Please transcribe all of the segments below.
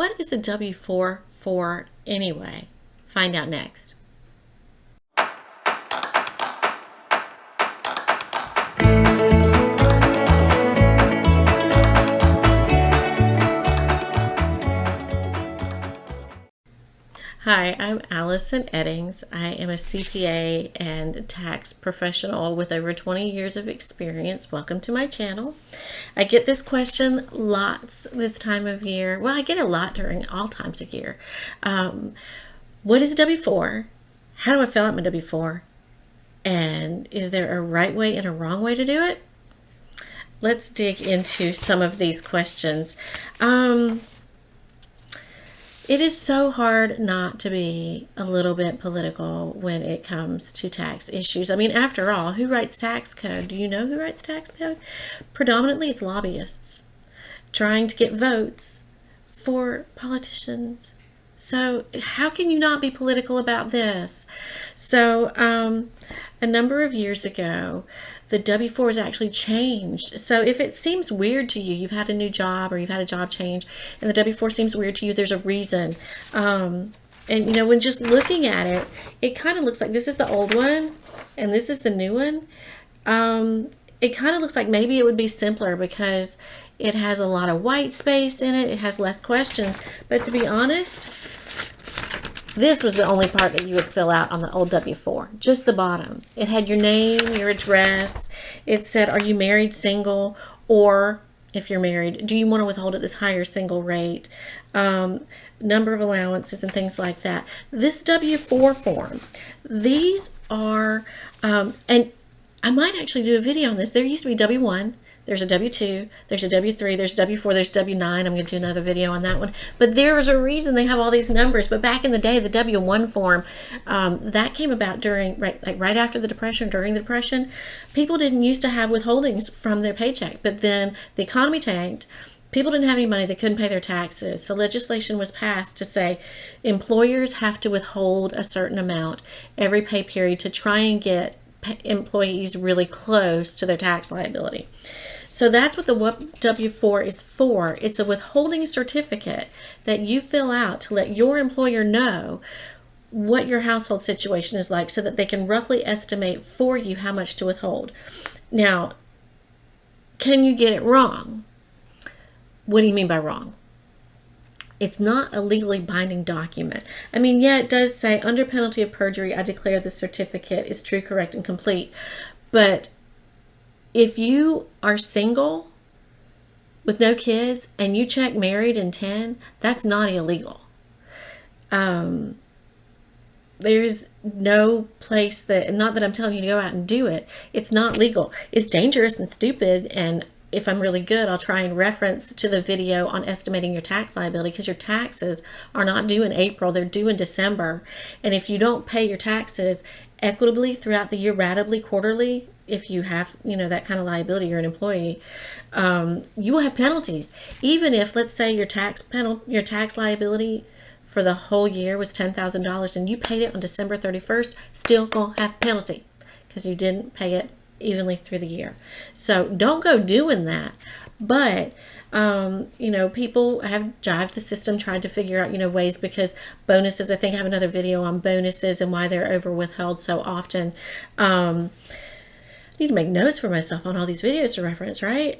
what is a W-4 for anyway? Find out next. Hi, I'm Alison Eddings. I am a CPA and tax professional with over 20 years of experience. Welcome to my channel. I get this question lots this time of year. Well, I get it a lot during all times of year. What is a W-4? How do I fill out my W-4? And is there a right way and a wrong way to do it? Let's dig into some of these questions. It is so hard not to be a little bit political when it comes to tax issues. I mean, after all, who writes tax code? Do you know who writes tax code? Predominantly, it's lobbyists trying to get votes for politicians. So how can you not be political about this? So a number of years ago, the W-4 has actually changed. So if it seems weird to you, you've had a new job or you've had a job change, and the W-4 seems weird to you, there's a reason. And you know, when just looking at it, it kind of looks like this is the old one and this is the new one. It kind of looks like maybe it would be simpler because it has a lot of white space in it. It has less questions. But to be honest, this was the only part that you would fill out on the old W-4, just the bottom. It had your name, your address. It said, are you married, single, or if you're married, do you want to withhold at this higher single rate? Number of allowances and things like that. This W-4 form, these are, and I might actually do a video on this. There used to be W-1. There's a W-2, there's a W-3, there's a W-4, there's W-9. I'm going to do another video on that one. But there was a reason they have all these numbers. But back in the day, the W-1 form, that came about during, right after the Depression, during the Depression. People didn't used to have withholdings from their paycheck. But then the economy tanked. People didn't have any money. They couldn't pay their taxes. So legislation was passed to say employers have to withhold a certain amount every pay period to try and get employees really close to their tax liability. So that's what the W-4 is for. It's a withholding certificate that you fill out to let your employer know what your household situation is like so that they can roughly estimate for you how much to withhold. Now, can you get it wrong? What do you mean by wrong? It's not a legally binding document. I mean, yeah, it does say under penalty of perjury, I declare the certificate is true, correct, and complete. But if you are single with no kids and you check married in 10, that's not illegal. There's no place that, not that I'm telling you to go out and do it, it's not legal. It's dangerous and stupid, and if I'm really good, I'll try and reference to the video on estimating your tax liability, because your taxes are not due in April, they're due in December. And if you don't pay your taxes equitably throughout the year, ratably, quarterly, if you have, you know, that kind of liability, you're an employee, you will have penalties. Even if, let's say, your tax liability for the whole year was $10,000 and you paid it on December 31st, still gonna have penalty because you didn't pay it evenly through the year. So don't go doing that. But you know, people have jived the system, tried to figure out, you know, ways, because bonuses, I think I have another video on bonuses and why they're over withheld so often. Need to make notes for myself on all these videos to reference, right?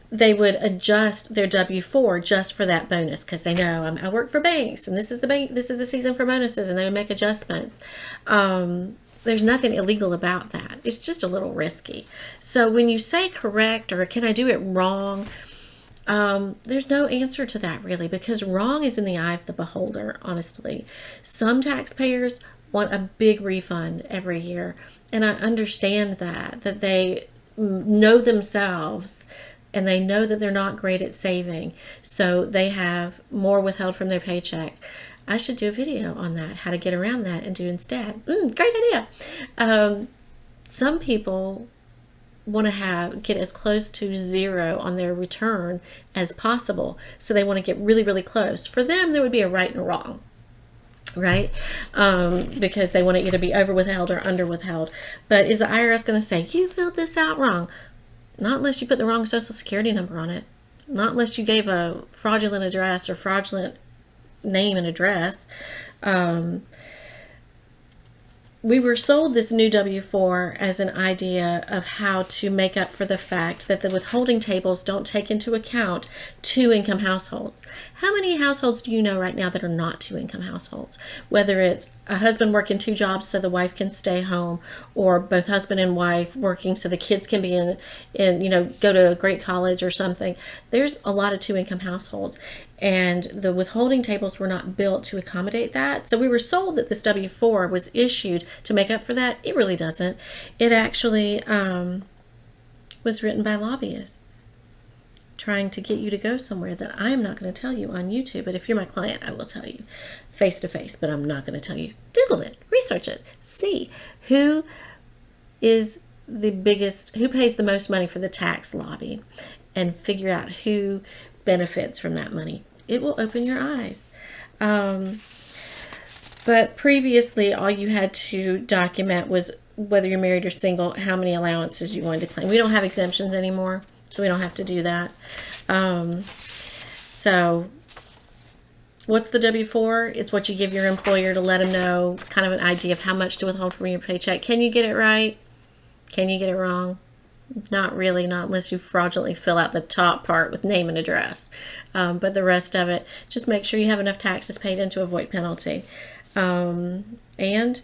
They would adjust their W-4 just for that bonus because they know I work for banks and this is the bank, this is the season for bonuses, and they would make adjustments. There's nothing illegal about that. It's just a little risky. So when you say correct or can I do it wrong, there's no answer to that really, because wrong is in the eye of the beholder, honestly. Some taxpayers want a big refund every year. And I understand that they know themselves and they know that they're not great at saving. So they have more withheld from their paycheck. I should do a video on that, how to get around that and do instead. Great idea. Some people want to get as close to zero on their return as possible. So they want to get really, really close. For them, there would be a right and a wrong. Right? Because they want to either be over withheld or under withheld. But is the IRS going to say, you filled this out wrong? Not unless you put the wrong social security number on it, not unless you gave a fraudulent address or fraudulent name and address. We were sold this new W-4 as an idea of how to make up for the fact that the withholding tables don't take into account two-income households. How many households do you know right now that are not two-income households? Whether it's a husband working 2 jobs so the wife can stay home, or both husband and wife working so the kids can be in go to a great college or something. There's a lot of two-income households, and the withholding tables were not built to accommodate that. So we were sold that this W-4 was issued to make up for that. It really doesn't. It actually was written by lobbyists trying to get you to go somewhere that I'm not going to tell you on YouTube. But if you're my client, I will tell you face to face, but I'm not going to tell you. Google it, research it, see who is the biggest, who pays the most money for the tax lobby, and figure out who benefits from that money. It will open your eyes. But previously, all you had to document was whether you're married or single, how many allowances you wanted to claim. We don't have exemptions anymore, so we don't have to do that. So what's the W-4? It's what you give your employer to let them know kind of an idea of how much to withhold from your paycheck. Can you get it right? Can you get it wrong? Not really, not unless you fraudulently fill out the top part with name and address. But the rest of it, just make sure you have enough taxes paid in to avoid penalty. And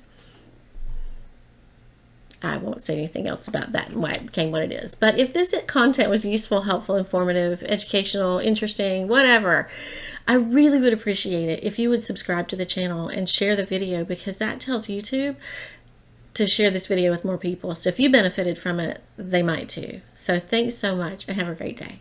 I won't say anything else about that and why it became what it is. But if this content was useful, helpful, informative, educational, interesting, whatever, I really would appreciate it if you would subscribe to the channel and share the video, because that tells YouTube to share this video with more people. So if you benefited from it, they might too. So thanks so much and have a great day.